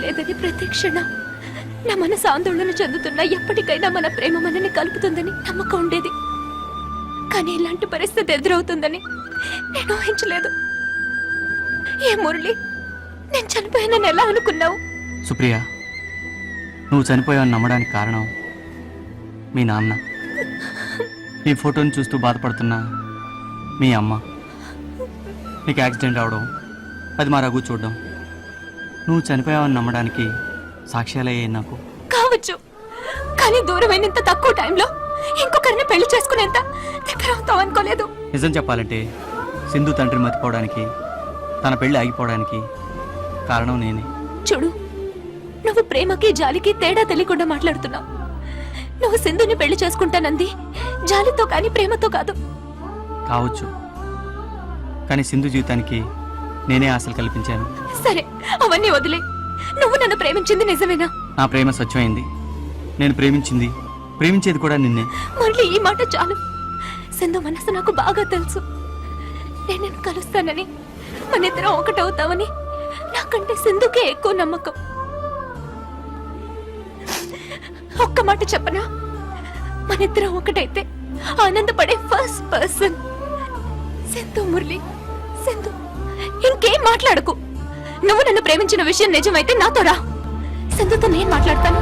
లేదని ప్రతి క్షణం నా మనసు ఆందోళన చెందుతున్నా ఎప్పటికైనా మన ప్రేమ మనని కలుపుతుందని నమ్మకం ఉండేది. కానీ ఇలాంటి పరిస్థితి ఎదురవుతుందని నేను ఊహించలేదు. ఏ మురళి, నేను చనిపోయానని ఎలా అనుకున్నావు? సుప్రియ, నువ్వు చనిపోయావని నమ్మడానికి కారణం మీ నాన్న, నీ ఫోటోని చూస్తూ బాధపడుతున్నా మీ అమ్మ, నీకు యాక్సిడెంట్ అవడం, అది మా రఘు చూడడం, నువ్వు చనిపోయావని నమ్మడానికి సాక్ష్యాలయ్యాయి నాకు. కావచ్చు, కానీ దూరమైనంత తక్కువ టైంలో ఇంకొకరిని పెళ్లి చేసుకునేంత దగ్గర అవుతావు అనుకోలేదు. నిజం చెప్పాలంటే సింధు తండ్రి మర్చిపోవడానికి, తన పెళ్లి ఆగిపోవడానికి కారణం నేనే. చూడు, నువ్వు ప్రేమకి జాలికి తేడా తెలియకుండా మాట్లాడుతున్నావు. నువ్వు సింధుని పెళ్లి చేసుకుంటానంది జాలితో కానీ ప్రేమతో కాదు. కావచ్చు, కానీ సింధు జీవితానికి నేనే ఆశలు కల్పించాను. సరే, అవన్నీ వదిలే. నువ్వు నన్ను ప్రేమించింది నిజమేనా? నా ప్రేమ స్వచ్ఛమైంది. నేను ప్రేమించేది కూడా నిన్నే. మళ్ళీ ఈ మాట చాలు. సింధు మనసు నాకు బాగా తెలుసు. నేను నిన్ను కలుస్తానని, మనిద్దరం ఒకటవుతామని నాకంటే సింధుకే ఎక్కువ నమ్మకం. ఒక్క మాట చెప్పనా? మనిద్దరం ఒకటైతే ఆనందపడే ఫస్ట్ పర్సన్ సింధు. మురళి, సింధు, ఇంకేం మాట్లాడకు. నువ్వు నన్ను ప్రేమించిన విషయం నిజమైతే నాతో రా. సింధుతో నేను మాట్లాడతాను.